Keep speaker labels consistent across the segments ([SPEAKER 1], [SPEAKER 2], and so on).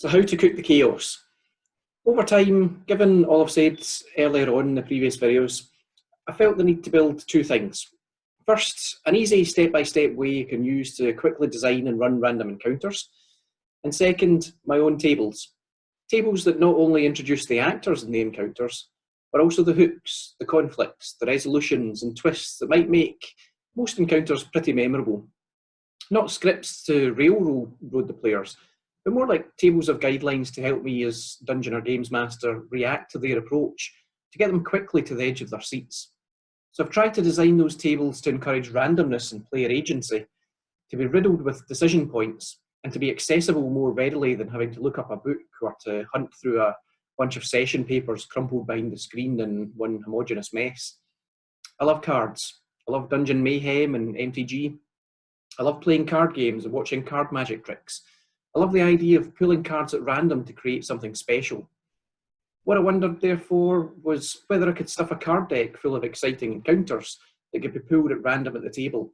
[SPEAKER 1] So how to cook the chaos? Over time, given all I've said earlier on in the previous videos, I felt the need to build two things. First, an easy step-by-step way you can use to quickly design and run random encounters. And second, my own tables. Tables that not only introduce the actors in the encounters, but also the hooks, the conflicts, the resolutions and twists that might make most encounters pretty memorable. Not scripts to railroad the players, but more like tables of guidelines to help me as dungeon or games master react to their approach, to get them quickly to the edge of their seats. So I've tried to design those tables to encourage randomness and player agency, to be riddled with decision points, and to be accessible more readily than having to look up a book or to hunt through a bunch of session papers crumpled behind the screen in one homogeneous mess. I love cards. I love dungeon mayhem and MTG. I love playing card games and watching card magic tricks. I love the idea of pulling cards at random to create something special. What I wondered, therefore, was whether I could stuff a card deck full of exciting encounters that could be pulled at random at the table.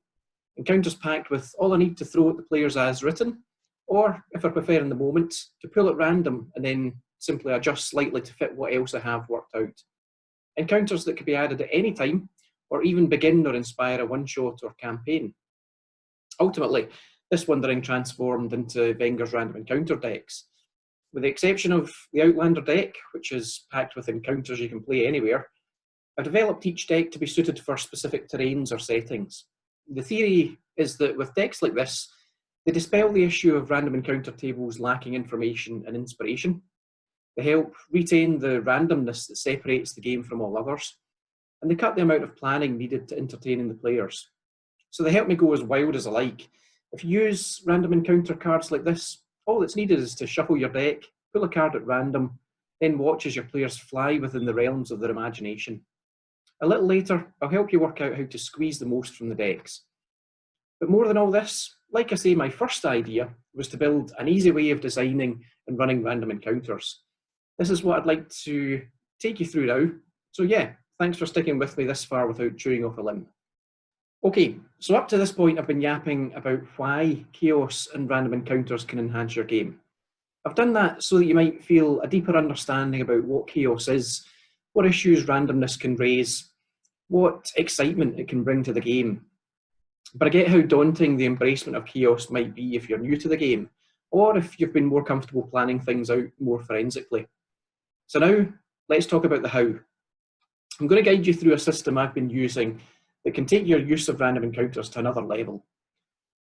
[SPEAKER 1] Encounters packed with all I need to throw at the players as written, or, if I prefer in the moment, to pull at random and then simply adjust slightly to fit what else I have worked out. Encounters that could be added at any time, or even begin or inspire a one-shot or campaign. Ultimately, this wandering transformed into Venger's random encounter decks. With the exception of the Outlander deck, which is packed with encounters you can play anywhere, I've developed each deck to be suited for specific terrains or settings. The theory is that with decks like this, they dispel the issue of random encounter tables lacking information and inspiration. They help retain the randomness that separates the game from all others, and they cut the amount of planning needed to entertain the players. So they help me go as wild as I like. If you use random encounter cards like this, all that's needed is to shuffle your deck, pull a card at random, then watch as your players fly within the realms of their imagination. A little later, I'll help you work out how to squeeze the most from the decks. But more than all this, like I say, my first idea was to build an easy way of designing and running random encounters. This is what I'd like to take you through now. So yeah, thanks for sticking with me this far without chewing off a limb. Okay, so up to this point I've been yapping about why chaos and random encounters can enhance your game. I've done that so that you might feel a deeper understanding about what chaos is, what issues randomness can raise, what excitement it can bring to the game. But I get how daunting the embracement of chaos might be if you're new to the game, or if you've been more comfortable planning things out more forensically. So now, let's talk about the how. I'm going to guide you through a system I've been using that can take your use of random encounters to another level.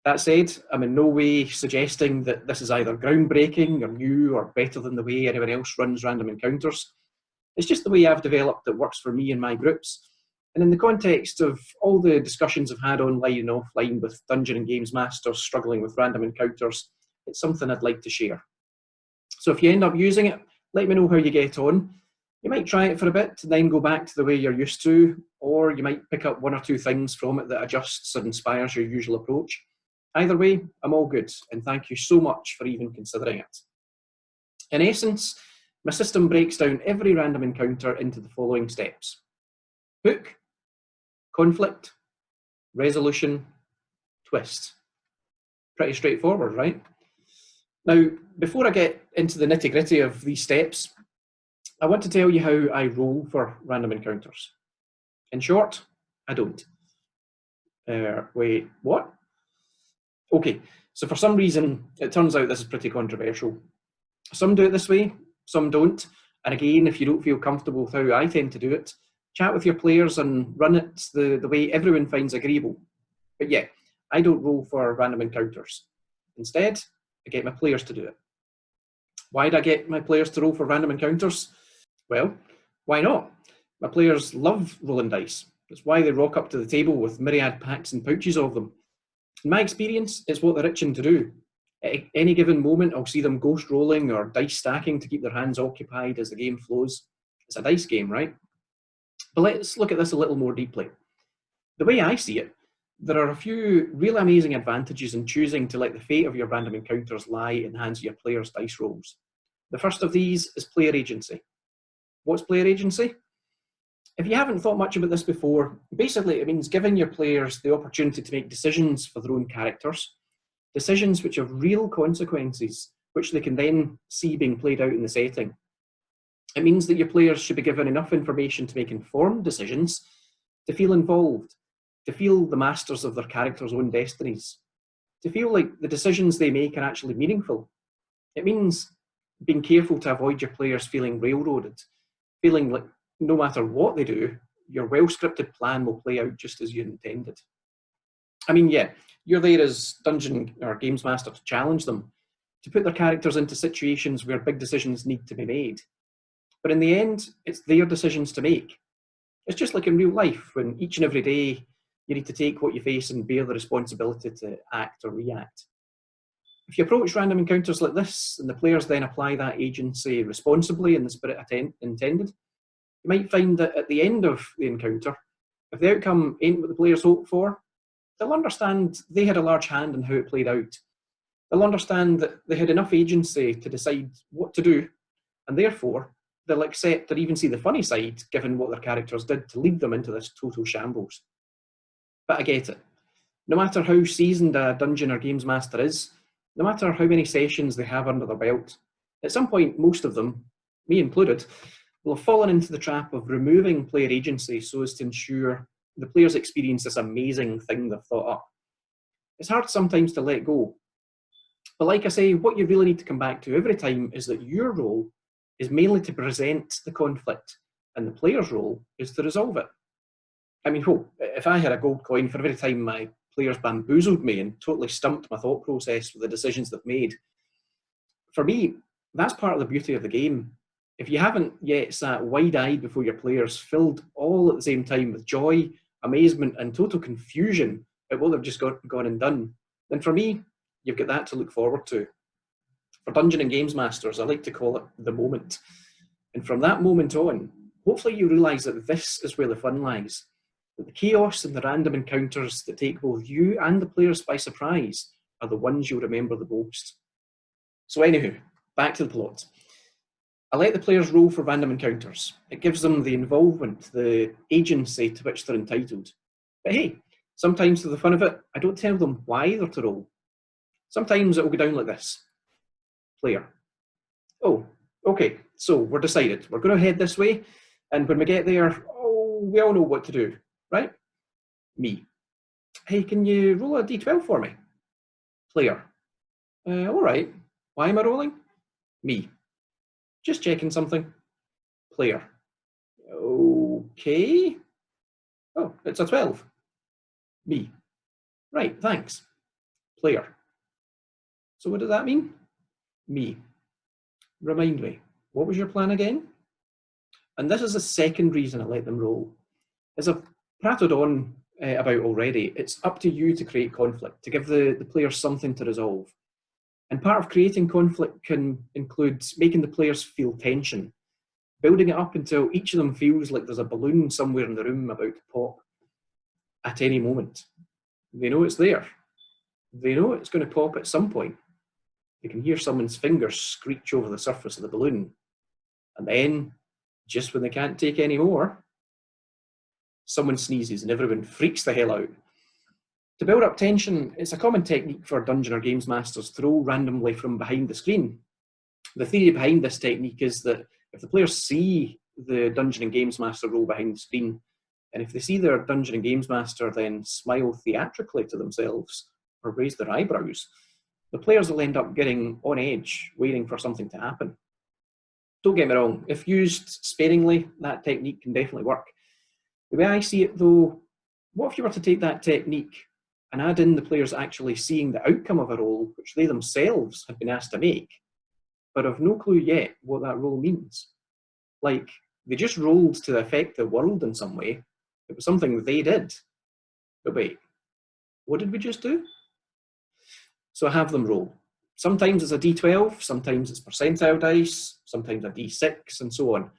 [SPEAKER 1] That said, I'm in no way suggesting that this is either groundbreaking or new or better than the way anyone else runs random encounters. It's just the way I've developed that works for me and my groups. And in the context of all the discussions I've had online and offline with dungeon and games masters struggling with random encounters, it's something I'd like to share. So if you end up using it, let me know how you get on. You might try it for a bit and then go back to the way you're used to, or you might pick up one or two things from it that adjusts or inspires your usual approach. Either way, I'm all good, and thank you so much for even considering it. In essence, my system breaks down every random encounter into the following steps: hook, conflict, resolution, twist. Pretty straightforward, right? Now, before I get into the nitty-gritty of these steps, I want to tell you how I roll for random encounters. In short, I don't. Wait, what? Okay, so for some reason, it turns out this is pretty controversial. Some do it this way, some don't. And again, if you don't feel comfortable with how I tend to do it, chat with your players and run it the way everyone finds agreeable. But yeah, I don't roll for random encounters. Instead, I get my players to do it. Why do I get my players to roll for random encounters? Well, why not? My players love rolling dice. It's why they rock up to the table with myriad packs and pouches of them. In my experience, it's what they're itching to do. At any given moment, I'll see them ghost rolling or dice stacking to keep their hands occupied as the game flows. It's a dice game, right? But let's look at this a little more deeply. The way I see it, there are a few really amazing advantages in choosing to let the fate of your random encounters lie in the hands of your players' dice rolls. The first of these is player agency. What's player agency? If you haven't thought much about this before, basically it means giving your players the opportunity to make decisions for their own characters, decisions which have real consequences which they can then see being played out in the setting. It means that your players should be given enough information to make informed decisions, to feel involved, to feel the masters of their character's own destinies, to feel like the decisions they make are actually meaningful. It means being careful to avoid your players feeling railroaded, feeling like no matter what they do, your well-scripted plan will play out just as you intended. I mean, yeah, you're there as dungeon or games master to challenge them, to put their characters into situations where big decisions need to be made. But in the end, it's their decisions to make. It's just like in real life, when each and every day you need to take what you face and bear the responsibility to act or react. If you approach random encounters like this, and the players then apply that agency responsibly in the spirit intended, you might find that at the end of the encounter, if the outcome ain't what the players hoped for, they'll understand they had a large hand in how it played out. They'll understand that they had enough agency to decide what to do, and therefore they'll accept or even see the funny side, given what their characters did to lead them into this total shambles. But I get it. No matter how seasoned a dungeon or games master is, no matter how many sessions they have under their belt, at some point, most of them, me included, will have fallen into the trap of removing player agency so as to ensure the players experience this amazing thing they've thought up. It's hard sometimes to let go. But like I say, what you really need to come back to every time is that your role is mainly to present the conflict, and the player's role is to resolve it. I mean, if I had a gold coin for every time my players bamboozled me and totally stumped my thought process with the decisions they've made, for me, that's part of the beauty of the game. If you haven't yet sat wide-eyed before your players, filled all at the same time with joy, amazement, and total confusion at what they've just gone and done, then for me, you've got that to look forward to. For Dungeon and Games Masters, I like to call it the moment. And from that moment on, hopefully you realise that this is where the fun lies. That the chaos and the random encounters that take both you and the players by surprise are the ones you'll remember the most. So anywho, back to the plot. I let the players roll for random encounters. It gives them the involvement, the agency to which they're entitled. But hey, sometimes for the fun of it, I don't tell them why they're to roll. Sometimes it will go down like this. Player. Oh, okay, so we're decided. We're going to head this way, and when we get there, we all know what to do, right? Me. Hey, can you roll a d12 for me? Player. All right. Why am I rolling? Me. Just checking something. Player. Okay. Oh, it's a 12. Me. Right, thanks. Player. So what does that mean? Me. Remind me, what was your plan again? And this is the second reason I let them roll. As I've prattled on about already, it's up to you to create conflict, to give the players something to resolve. And part of creating conflict can include making the players feel tension, building it up until each of them feels like there's a balloon somewhere in the room about to pop at any moment. They know it's there. They know it's going to pop at some point. They can hear someone's fingers screech over the surface of the balloon. And then, just when they can't take any more, someone sneezes and everyone freaks the hell out. To build up tension, it's a common technique for dungeon or games masters to roll randomly from behind the screen. The theory behind this technique is that if the players see the dungeon and games master roll behind the screen, and if they see their dungeon and games master then smile theatrically to themselves or raise their eyebrows, the players will end up getting on edge, waiting for something to happen. Don't get me wrong, if used sparingly, that technique can definitely work. The way I see it though, what if you were to take that technique and add in the players actually seeing the outcome of a roll which they themselves have been asked to make, but have no clue yet what that roll means? Like, they just rolled to affect the world in some way. It was something they did. But wait, what did we just do? So I have them roll. Sometimes it's a d12, sometimes it's percentile dice, sometimes a d6, and so on.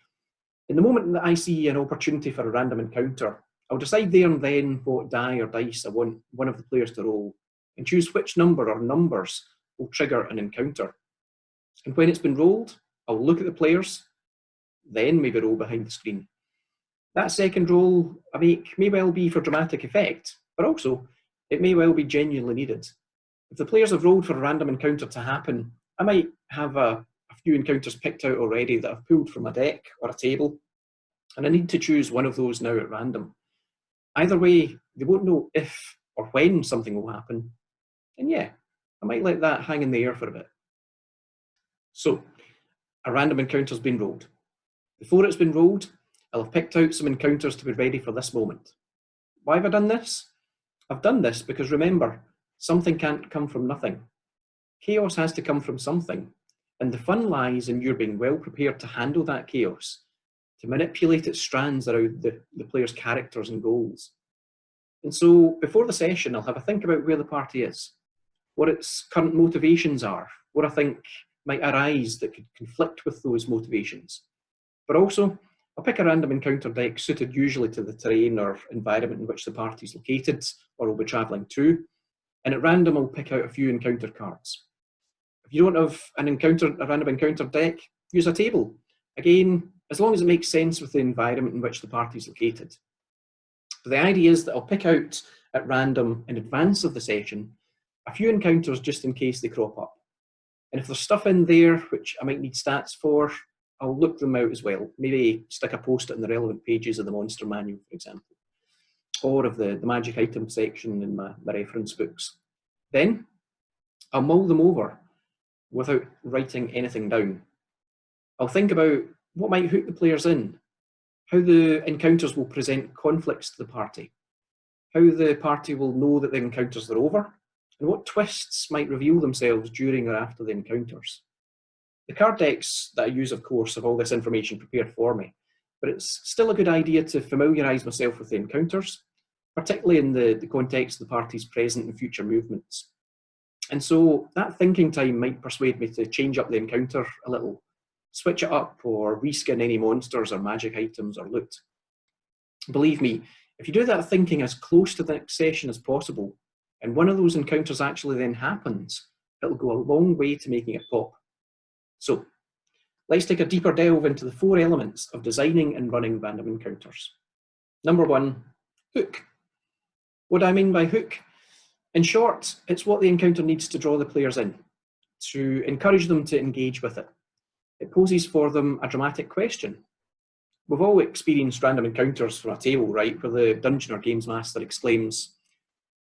[SPEAKER 1] In the moment that I see an opportunity for a random encounter, I'll decide there and then what die or dice I want one of the players to roll, and choose which number or numbers will trigger an encounter. And when it's been rolled, I'll look at the players, then maybe roll behind the screen. That second roll I make may well be for dramatic effect, but also it may well be genuinely needed. If the players have rolled for a random encounter to happen, I might have a few encounters picked out already that I've pulled from a deck or a table, and I need to choose one of those now at random. Either way, they won't know if or when something will happen, and yeah, I might let that hang in the air for a bit. So, a random encounter's been rolled. Before it's been rolled, I'll have picked out some encounters to be ready for this moment. Why have I done this? I've done this because remember, something can't come from nothing. Chaos has to come from something, and the fun lies in you being well prepared to handle that chaos, to manipulate its strands around the player's characters and goals. And so, before the session, I'll have a think about where the party is, what its current motivations are, what I think might arise that could conflict with those motivations. But also, I'll pick a random encounter deck suited usually to the terrain or environment in which the party is located or will be travelling to, and at random I'll pick out a few encounter cards. If you don't have a random encounter deck, use a table. Again, as long as it makes sense with the environment in which the party is located. But the idea is that I'll pick out at random in advance of the session a few encounters just in case they crop up. And if there's stuff in there which I might need stats for, I'll look them out as well. Maybe stick a post-it in the relevant pages of the monster manual, for example, or of the magic item section in my reference books. Then I'll mull them over without writing anything down. I'll think about what might hook the players in, how the encounters will present conflicts to the party, how the party will know that the encounters are over, and what twists might reveal themselves during or after the encounters. The card decks that I use, of course, have all this information prepared for me, but it's still a good idea to familiarise myself with the encounters, particularly in the context of the party's present and future movements. And so that thinking time might persuade me to change up the encounter a little, switch it up, or reskin any monsters or magic items or loot. Believe me, if you do that thinking as close to the next session as possible, and one of those encounters actually then happens, it'll go a long way to making it pop. So, let's take a deeper delve into the 4 elements of designing and running random encounters. Number 1, hook. What do I mean by hook? In short, it's what the encounter needs to draw the players in, to encourage them to engage with it. It poses for them a dramatic question. We've all experienced random encounters from a table, right, where the dungeon or games master exclaims,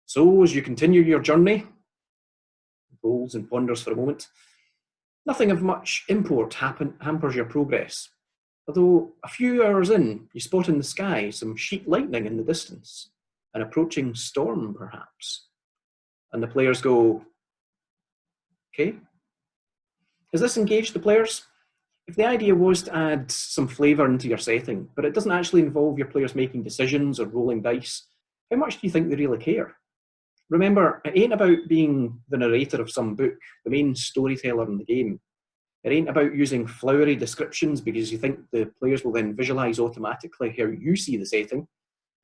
[SPEAKER 1] "So, as you continue your journey," rolls and ponders for a moment, "nothing of much import hampers your progress. Although a few hours in, you spot in the sky some sheet lightning in the distance, an approaching storm perhaps." And the players go, "Okay." Has this engaged the players? If the idea was to add some flavour into your setting, but it doesn't actually involve your players making decisions or rolling dice, how much do you think they really care? Remember, it ain't about being the narrator of some book, the main storyteller in the game. It ain't about using flowery descriptions because you think the players will then visualise automatically how you see the setting,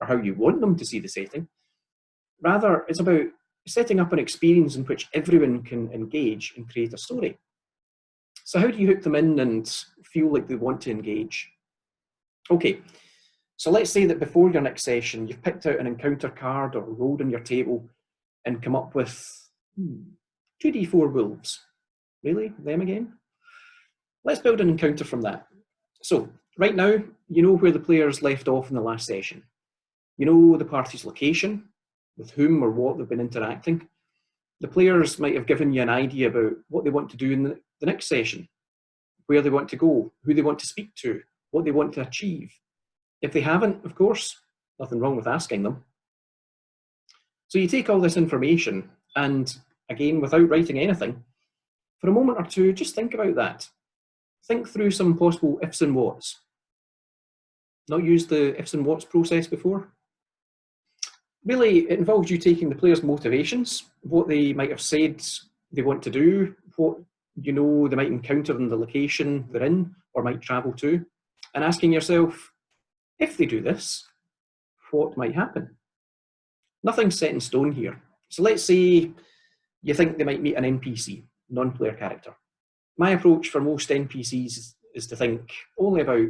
[SPEAKER 1] or how you want them to see the setting. Rather, it's about setting up an experience in which everyone can engage and create a story. So how do you hook them in and feel like they want to engage? Okay, so let's say that before your next session, you've picked out an encounter card or rolled on your table and come up with 2d4 wolves. Really? Them again? Let's build an encounter from that. So, right now, you know where the players left off in the last session. You know the party's location, with whom or what they've been interacting. The players might have given you an idea about what they want to do in the next session, where they want to go, who they want to speak to, what they want to achieve. If they haven't, of course, nothing wrong with asking them. So you take all this information and, again, without writing anything, for a moment or two, just think about that. Think through some possible ifs and whats. Not used the ifs and whats process before? Really, it involves you taking the players' motivations, what they might have said they want to do, what you know they might encounter in the location they're in or might travel to, and asking yourself, if they do this, what might happen? Nothing's set in stone here. So let's say you think they might meet an NPC, non-player character. My approach for most NPCs is to think only about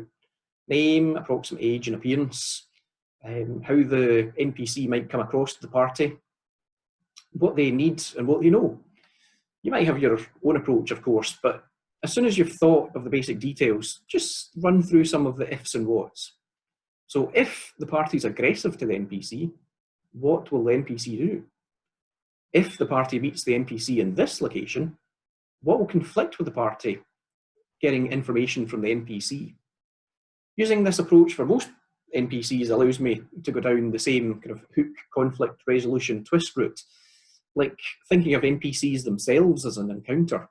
[SPEAKER 1] name, approximate age and appearance, how the NPC might come across to the party, what they need and what they know. You might have your own approach, of course, but As soon as you've thought of the basic details, just run through some of the ifs and whats. So if the party is aggressive to the NPC, what will the NPC do? If the party meets the NPC in this location, what will conflict with the party getting information from the NPC? Using this approach for most NPCs allows me to go down the same kind of hook conflict resolution twist route, like thinking of NPCs themselves as an encounter.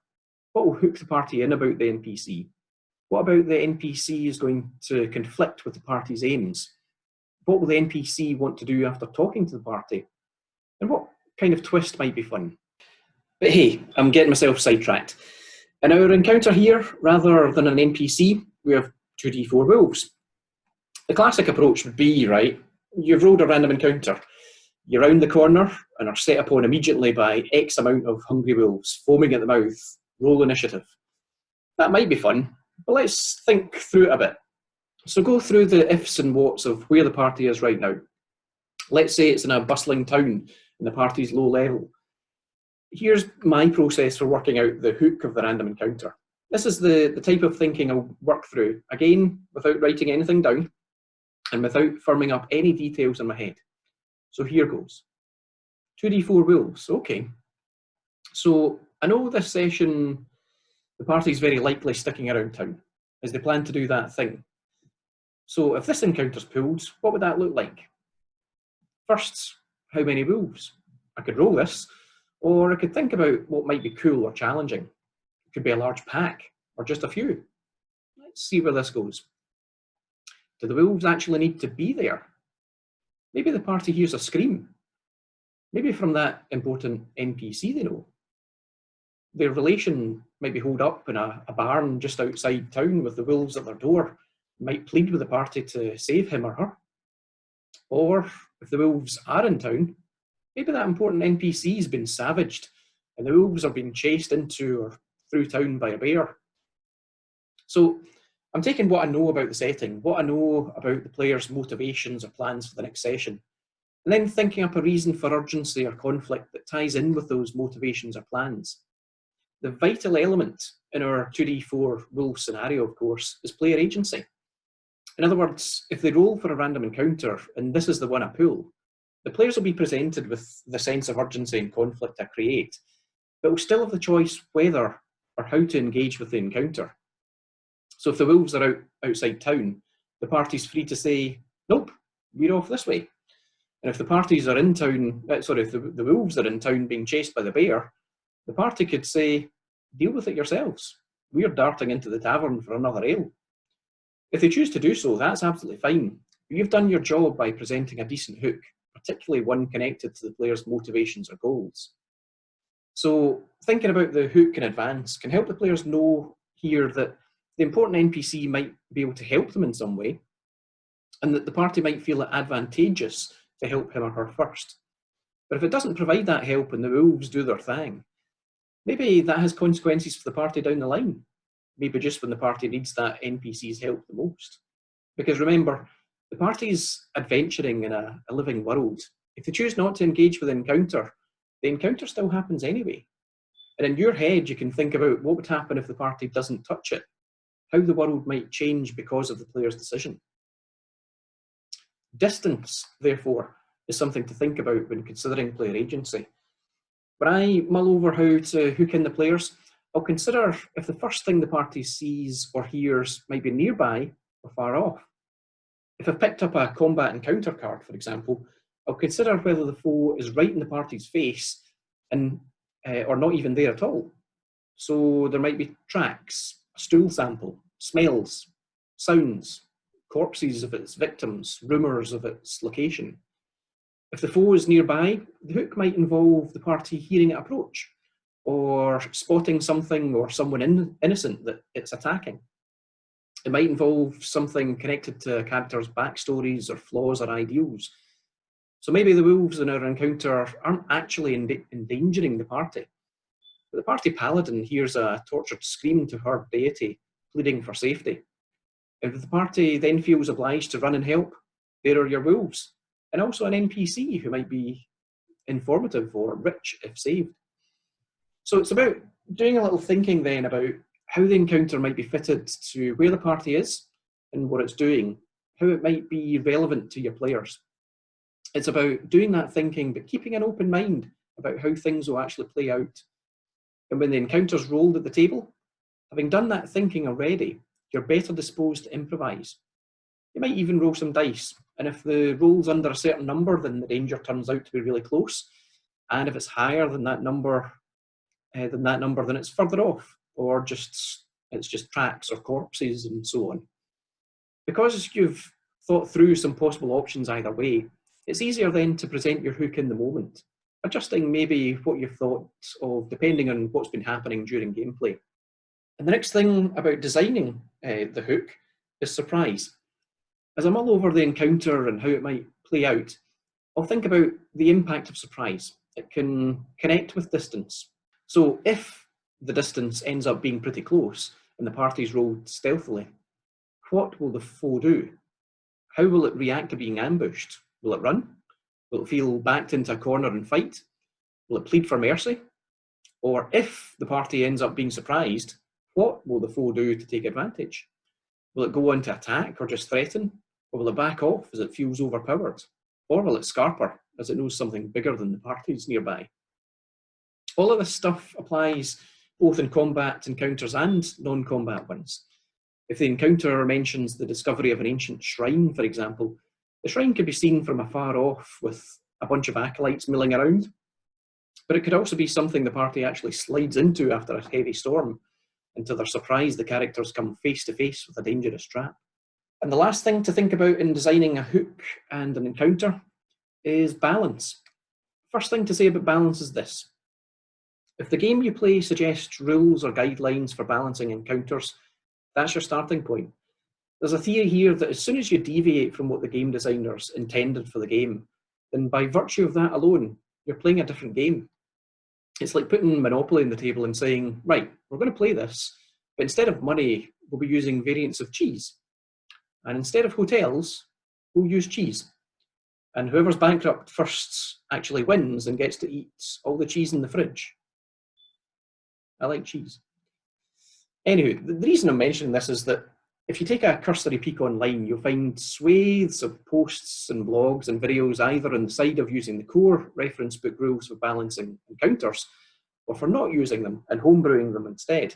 [SPEAKER 1] What will hook the party in about the NPC? What about the NPC is going to conflict with the party's aims? What will the NPC want to do after talking to the party? And what kind of twist might be fun? But hey, I'm getting myself sidetracked. In our encounter here, rather than an NPC, we have 2d4 wolves. The classic approach would be, right, you've rolled a random encounter. You round the corner and are set upon immediately by X amount of hungry wolves, foaming at the mouth. Roll initiative. That might be fun, but let's think through it a bit. So go through the ifs and whats of where the party is right now. Let's say it's in a bustling town and the party's low level. Here's my process for working out the hook of the random encounter. This is the type of thinking I'll work through, again, without writing anything down and without firming up any details in my head. So here goes. 2d4 wolves, okay. So I know this session, the party's very likely sticking around town, as they plan to do that thing. So if this encounter's pulled, what would that look like? First, how many wolves? I could roll this, or I could think about what might be cool or challenging. It could be a large pack, or just a few. Let's see where this goes. Do the wolves actually need to be there? Maybe the party hears a scream. Maybe from that important NPC they know. Their relation might be holed up in a barn just outside town with the wolves at their door, might plead with the party to save him or her. Or if the wolves are in town, maybe that important NPC has been savaged and the wolves are being chased into or through town by a bear. So I'm taking what I know about the setting, what I know about the player's motivations or plans for the next session, and then thinking up a reason for urgency or conflict that ties in with those motivations or plans. The vital element in our 2d4 wolf scenario, of course, is player agency. In other words, if they roll for a random encounter and this is the one I pull, the players will be presented with the sense of urgency and conflict I create, but will still have the choice whether or how to engage with the encounter. So if the wolves are outside town, the party's free to say, nope, we're off this way. And if the parties are in town, if the wolves are in town being chased by the bear, the party could say, deal with it yourselves. We're darting into the tavern for another ale. If they choose to do so, that's absolutely fine. But you've done your job by presenting a decent hook, particularly one connected to the player's motivations or goals. So thinking about the hook in advance can help the players know here that the important NPC might be able to help them in some way, and that the party might feel it advantageous to help him or her first. But if it doesn't provide that help and the wolves do their thing, maybe that has consequences for the party down the line. Maybe just when the party needs that NPC's help the most. Because remember, the party's adventuring in a living world. If they choose not to engage with the encounter still happens anyway. And in your head, you can think about what would happen if the party doesn't touch it, how the world might change because of the player's decision. Distance, therefore, is something to think about when considering player agency. When I mull over how to hook in the players, I'll consider if the first thing the party sees or hears might be nearby or far off. If I've picked up a combat encounter card, for example, I'll consider whether the foe is right in the party's face and or not even there at all. So there might be tracks, a stool sample, smells, sounds, corpses of its victims, rumours of its location. If the foe is nearby, the hook might involve the party hearing it approach, or spotting something or someone innocent that it's attacking. It might involve something connected to a character's backstories or flaws or ideals. So maybe the wolves in our encounter aren't actually endangering the party, but the party paladin hears a tortured scream to her deity, pleading for safety. If the party then feels obliged to run and help, there are your wolves, and also an NPC who might be informative or rich if saved. So it's about doing a little thinking then about how the encounter might be fitted to where the party is and what it's doing, how it might be relevant to your players. It's about doing that thinking, but keeping an open mind about how things will actually play out. And when the encounter's rolled at the table, having done that thinking already, you're better disposed to improvise. You might even roll some dice, and if the roll's under a certain number, then the danger turns out to be really close. And if it's higher than that number, then it's further off, or it's just tracks or corpses and so on. Because you've thought through some possible options either way, it's easier then to present your hook in the moment, adjusting maybe what you've thought of depending on what's been happening during gameplay. And the next thing about designing the hook is surprise. As I mull over the encounter and how it might play out, I'll think about the impact of surprise. It can connect with distance. So if the distance ends up being pretty close and the party's rolled stealthily, what will the foe do? How will it react to being ambushed? Will it run? Will it feel backed into a corner and fight? Will it plead for mercy? Or if the party ends up being surprised, what will the foe do to take advantage? Will it go on to attack or just threaten? Or will it back off as it feels overpowered? Or will it scarper as it knows something bigger than the parties nearby? All of this stuff applies both in combat encounters and non-combat ones. If the encounter mentions the discovery of an ancient shrine, for example, the shrine could be seen from afar off with a bunch of acolytes milling around, but it could also be something the party actually slides into after a heavy storm, and to their surprise the characters come face to face with a dangerous trap. And the last thing to think about in designing a hook and an encounter is balance. First thing to say about balance is this. If the game you play suggests rules or guidelines for balancing encounters, that's your starting point. There's a theory here that as soon as you deviate from what the game designers intended for the game, then by virtue of that alone, you're playing a different game. It's like putting Monopoly on the table and saying, right, we're going to play this, but instead of money, we'll be using variants of cheese. And instead of hotels, we'll use cheese. And whoever's bankrupt first actually wins and gets to eat all the cheese in the fridge. I like cheese. Anyway, the reason I'm mentioning this is that if you take a cursory peek online, you'll find swathes of posts and blogs and videos either on the side of using the core reference book rules for balancing encounters, or for not using them and homebrewing them instead.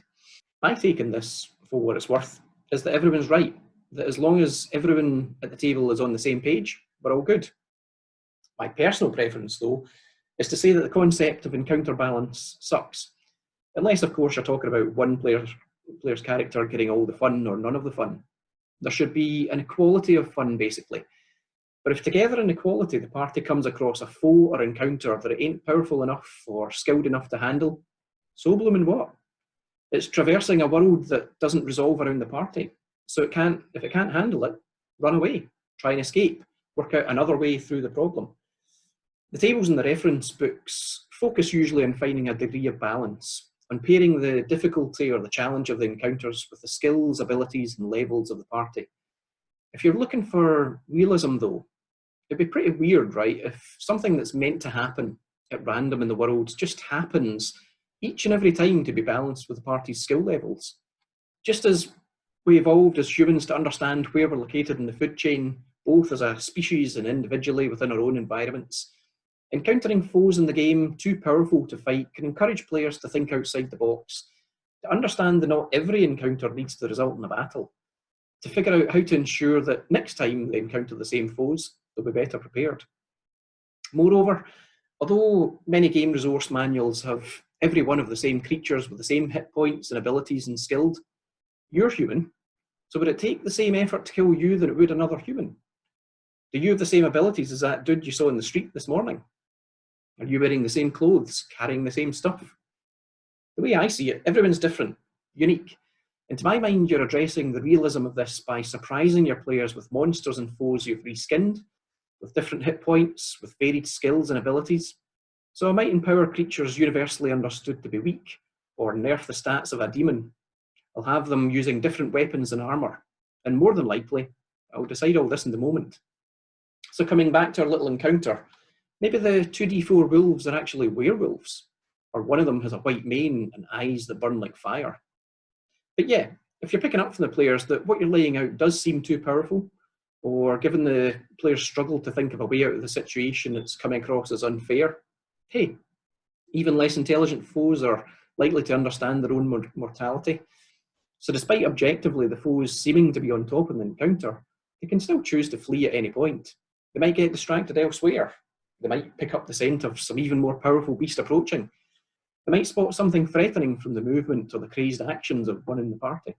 [SPEAKER 1] My take on this, for what it's worth, is that everyone's right, that as long as everyone at the table is on the same page, we're all good. My personal preference, though, is to say that the concept of encounter balance sucks. Unless, of course, you're talking about one player's character getting all the fun or none of the fun. There should be an equality of fun, basically. But if together in equality the party comes across a foe or encounter that it ain't powerful enough or skilled enough to handle, so bloomin' what? It's traversing a world that doesn't resolve around the party. So if it can't handle it, run away, try and escape, work out another way through the problem. The tables in the reference books focus usually on finding a degree of balance, on pairing the difficulty or the challenge of the encounters with the skills, abilities, and levels of the party. If you're looking for realism, though, it'd be pretty weird, right, if something that's meant to happen at random in the world just happens each and every time to be balanced with the party's skill levels. Just as we evolved as humans to understand where we're located in the food chain, both as a species and individually within our own environments, encountering foes in the game too powerful to fight can encourage players to think outside the box, to understand that not every encounter needs to result in a battle, to figure out how to ensure that next time they encounter the same foes, they'll be better prepared. Moreover, although many game resource manuals have every one of the same creatures with the same hit points and abilities and skilled, you're human, so would it take the same effort to kill you than it would another human? Do you have the same abilities as that dude you saw in the street this morning? Are you wearing the same clothes, carrying the same stuff? The way I see it, everyone's different, unique. And to my mind, you're addressing the realism of this by surprising your players with monsters and foes you've reskinned, with different hit points, with varied skills and abilities. So I might empower creatures universally understood to be weak, or nerf the stats of a demon. I'll have them using different weapons and armour, and more than likely, I'll decide all this in the moment. So coming back to our little encounter, maybe the 2d4 wolves are actually werewolves, or one of them has a white mane and eyes that burn like fire. But yeah, if you're picking up from the players that what you're laying out does seem too powerful, or given the players struggle to think of a way out of the situation that's coming across as unfair, hey, even less intelligent foes are likely to understand their own mortality. So despite objectively the foes seeming to be on top in the encounter, they can still choose to flee at any point. They might get distracted elsewhere. They might pick up the scent of some even more powerful beast approaching. They might spot something threatening from the movement or the crazed actions of one in the party.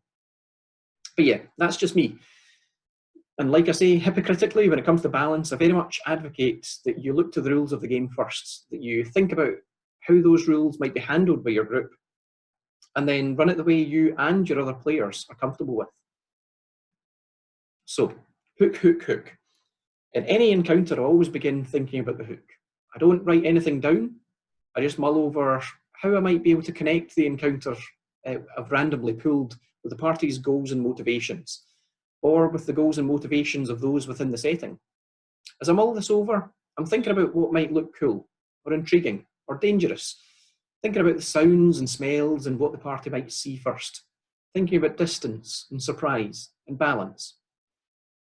[SPEAKER 1] But yeah, that's just me. And like I say, hypocritically, when it comes to balance, I very much advocate that you look to the rules of the game first, that you think about how those rules might be handled by your group, and then run it the way you and your other players are comfortable with. So, hook, hook, hook. In any encounter, I always begin thinking about the hook. I don't write anything down. I just mull over how I might be able to connect the encounter I've randomly pulled with the party's goals and motivations, or with the goals and motivations of those within the setting. As I mull this over, I'm thinking about what might look cool, or intriguing, or dangerous. Thinking about the sounds and smells and what the party might see first. Thinking about distance and surprise and balance.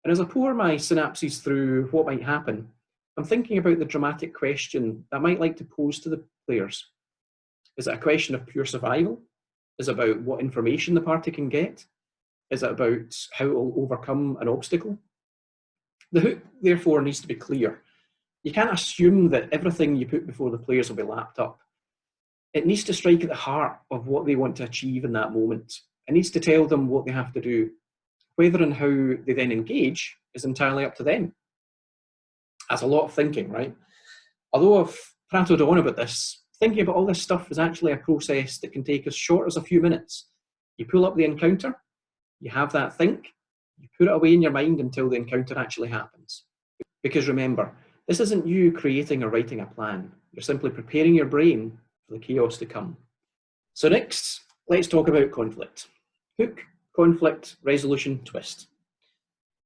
[SPEAKER 1] And as I pour my synapses through what might happen, I'm thinking about the dramatic question that I might like to pose to the players. Is it a question of pure survival? Is it about what information the party can get? Is it about how it will overcome an obstacle? The hook, therefore, needs to be clear. You can't assume that everything you put before the players will be lapped up. It needs to strike at the heart of what they want to achieve in that moment. It needs to tell them what they have to do. Whether and how they then engage is entirely up to them. That's a lot of thinking, right? Although I've prattled on about this, thinking about all this stuff is actually a process that can take as short as a few minutes. You pull up the encounter, you have that think, you put it away in your mind until the encounter actually happens. Because remember, this isn't you creating or writing a plan. You're simply preparing your brain for the chaos to come. So next, let's talk about conflict. Hook, conflict, resolution, twist.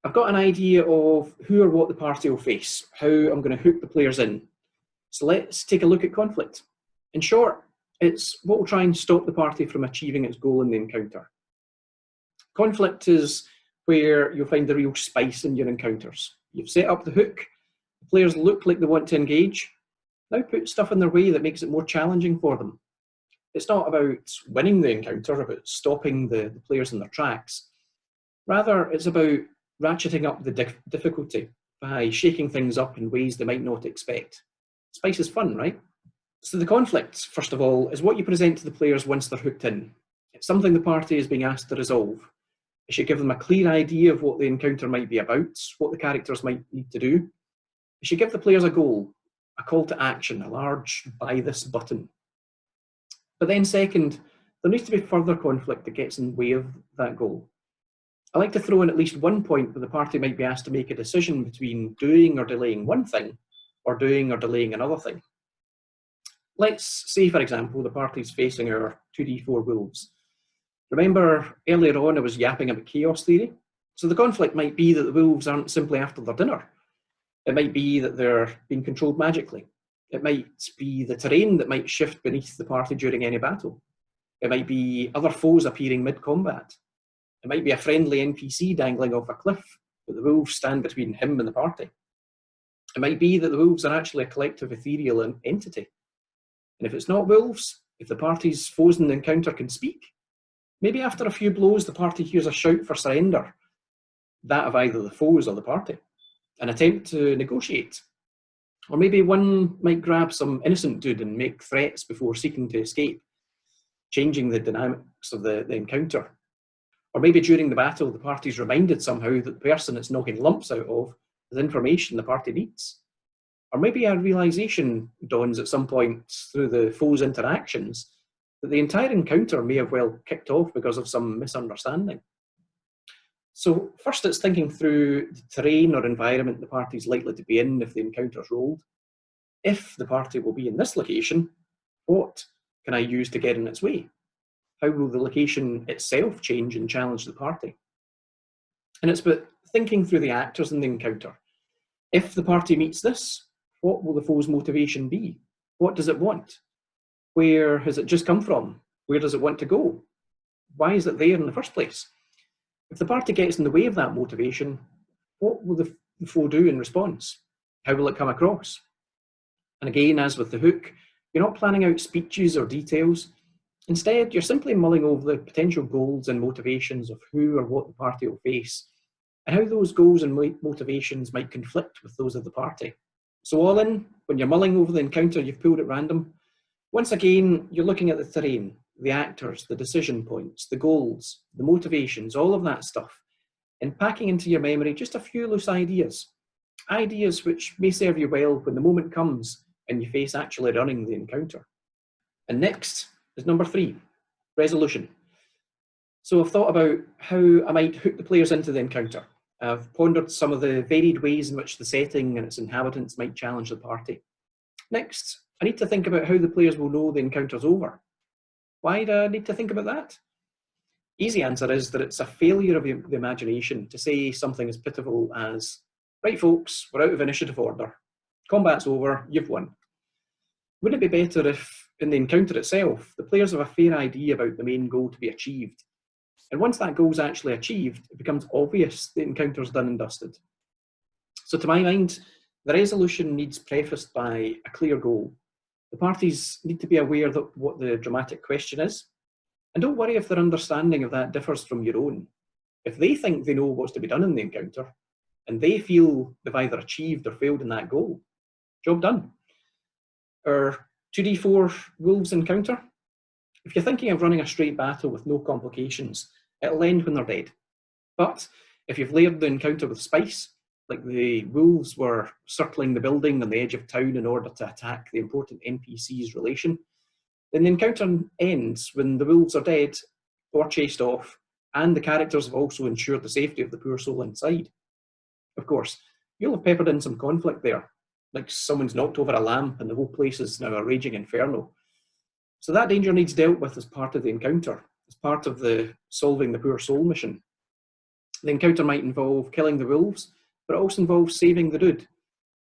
[SPEAKER 1] I've got an idea of who or what the party will face, how I'm going to hook the players in. So let's take a look at conflict. In short, it's what will try and stop the party from achieving its goal in the encounter. Conflict is where you'll find the real spice in your encounters. You've set up the hook, the players look like they want to engage. Now put stuff in their way that makes it more challenging for them. It's not about winning the encounter, about stopping the players in their tracks. Rather, it's about ratcheting up the difficulty by shaking things up in ways they might not expect. Spice is fun, right? So the conflict, first of all, is what you present to the players once they're hooked in. It's something the party is being asked to resolve. You should give them a clear idea of what the encounter might be about, what the characters might need to do. You should give the players a goal, a call to action, a large buy this button. But then second, there needs to be further conflict that gets in the way of that goal. I like to throw in at least one point where the party might be asked to make a decision between doing or delaying one thing, or doing or delaying another thing. Let's say, for example, the party's facing our 2d4 wolves. Remember, earlier on I was yapping about chaos theory? So the conflict might be that the wolves aren't simply after their dinner. It might be that they're being controlled magically. It might be the terrain that might shift beneath the party during any battle. It might be other foes appearing mid-combat. It might be a friendly NPC dangling off a cliff, but the wolves stand between him and the party. It might be that the wolves are actually a collective ethereal entity. And if it's not wolves, if the party's foes in the encounter can speak, maybe after a few blows the party hears a shout for surrender, that of either the foes or the party, an attempt to negotiate. Or maybe one might grab some innocent dude and make threats before seeking to escape, changing the dynamics of the encounter. Or maybe during the battle the party's reminded somehow that the person it's knocking lumps out of is information the party needs. Or maybe a realisation dawns at some point through the foe's interactions that the entire encounter may have well kicked off because of some misunderstanding. So first it's thinking through the terrain or environment the party's likely to be in if the encounter's rolled. If the party will be in this location, what can I use to get in its way? How will the location itself change and challenge the party? And it's about thinking through the actors in the encounter. If the party meets this, what will the foe's motivation be? What does it want? Where has it just come from? Where does it want to go? Why is it there in the first place? If the party gets in the way of that motivation, what will the foe do in response? How will it come across? And again, as with the hook, you're not planning out speeches or details. Instead, you're simply mulling over the potential goals and motivations of who or what the party will face, and how those goals and motivations might conflict with those of the party. So all in, when you're mulling over the encounter you've pulled at random, once again, you're looking at the terrain, the actors, the decision points, the goals, the motivations, all of that stuff, and packing into your memory just a few loose ideas. Ideas which may serve you well when the moment comes and you face actually running the encounter. And next is number 3, resolution. So I've thought about how I might hook the players into the encounter. I've pondered some of the varied ways in which the setting and its inhabitants might challenge the party. Next, I need to think about how the players will know the encounter's over. Why do I need to think about that? Easy answer is that it's a failure of the imagination to say something as pitiful as, right folks, we're out of initiative order. Combat's over, you've won. Wouldn't it be better if, in the encounter itself, the players have a fair idea about the main goal to be achieved? And once that goal is actually achieved, it becomes obvious the encounter's done and dusted. So to my mind, the resolution needs prefaced by a clear goal. The parties need to be aware of what the dramatic question is. And don't worry if their understanding of that differs from your own. If they think they know what's to be done in the encounter, and they feel they've either achieved or failed in that goal, job done. Our 2d4 wolves encounter? If you're thinking of running a straight battle with no complications, it'll end when they're dead. But if you've layered the encounter with spice, like the wolves were circling the building on the edge of town in order to attack the important NPC's relation, then the encounter ends when the wolves are dead or chased off, and the characters have also ensured the safety of the poor soul inside. Of course, you'll have peppered in some conflict there, like someone's knocked over a lamp and the whole place is now a raging inferno. So that danger needs dealt with as part of the encounter, as part of the solving the poor soul mission. The encounter might involve killing the wolves, but it also involves saving the dude.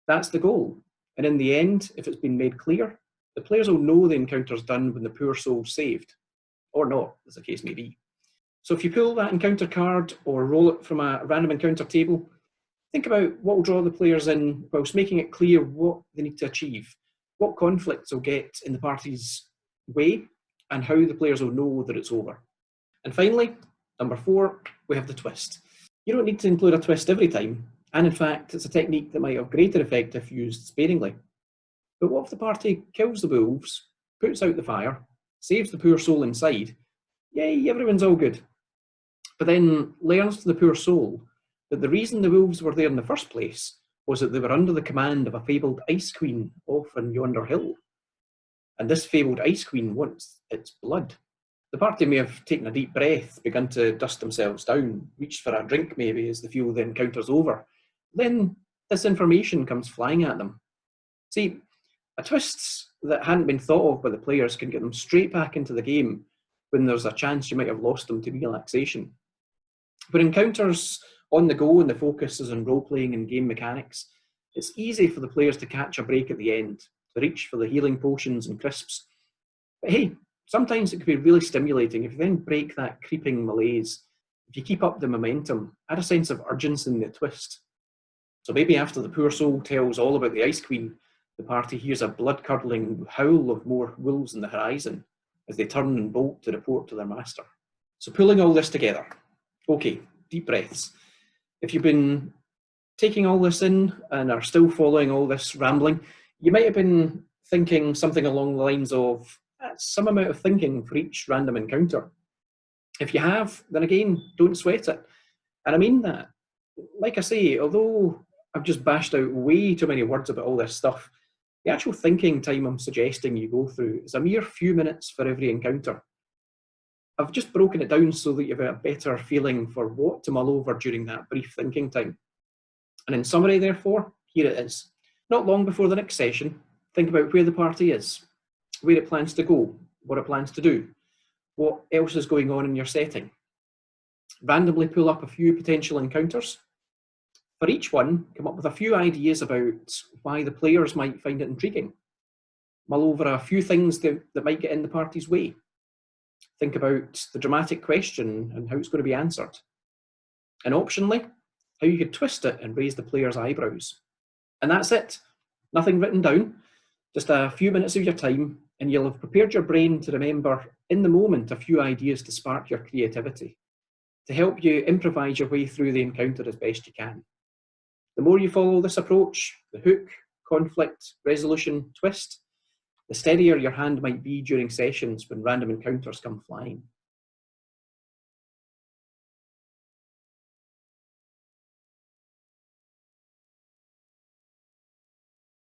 [SPEAKER 1] That's the goal. And in the end, if it's been made clear, the players will know the encounter's done when the poor soul's saved. Or not, as the case may be. So if you pull that encounter card or roll it from a random encounter table, think about what will draw the players in whilst making it clear what they need to achieve, what conflicts will get in the party's way, and how the players will know that it's over. And finally, number 4, we have the twist. You don't need to include a twist every time, and in fact, it's a technique that might have greater effect if used sparingly. But what if the party kills the wolves, puts out the fire, saves the poor soul inside? Yay, everyone's all good. But then learns to the poor soul that the reason the wolves were there in the first place was that they were under the command of a fabled ice queen off on yonder hill. And this fabled ice queen wants its blood. The party may have taken a deep breath, begun to dust themselves down, reached for a drink maybe as they feel the encounter's over. Then this information comes flying at them. See, a twist that hadn't been thought of by the players can get them straight back into the game when there's a chance you might have lost them to relaxation. When encounters on the go and the focus is on role-playing and game mechanics, it's easy for the players to catch a break at the end, to reach for the healing potions and crisps. But hey, sometimes it can be really stimulating if you then break that creeping malaise. If you keep up the momentum, add a sense of urgency in the twist. So maybe after the poor soul tells all about the Ice Queen, the party hears a blood-curdling howl of more wolves on the horizon as they turn and bolt to report to their master. So pulling all this together. Okay, deep breaths. If you've been taking all this in and are still following all this rambling, you might have been thinking something along the lines of some amount of thinking for each random encounter. If you have, then again, don't sweat it. And I mean that. Like I say, although I've just bashed out way too many words about all this stuff, the actual thinking time I'm suggesting you go through is a mere few minutes for every encounter. I've just broken it down so that you have a better feeling for what to mull over during that brief thinking time. And in summary, therefore, here it is. Not long before the next session, think about where the party is, where it plans to go, what it plans to do, what else is going on in your setting. Randomly pull up a few potential encounters. For each one, come up with a few ideas about why the players might find it intriguing. Mull over a few things that might get in the party's way. Think about the dramatic question and how it's going to be answered. And optionally, how you could twist it and raise the player's eyebrows. And that's it. Nothing written down, just a few minutes of your time, and you'll have prepared your brain to remember in the moment a few ideas to spark your creativity, to help you improvise your way through the encounter as best you can. The more you follow this approach, the hook, conflict, resolution, twist, the steadier your hand might be during sessions when random encounters come flying.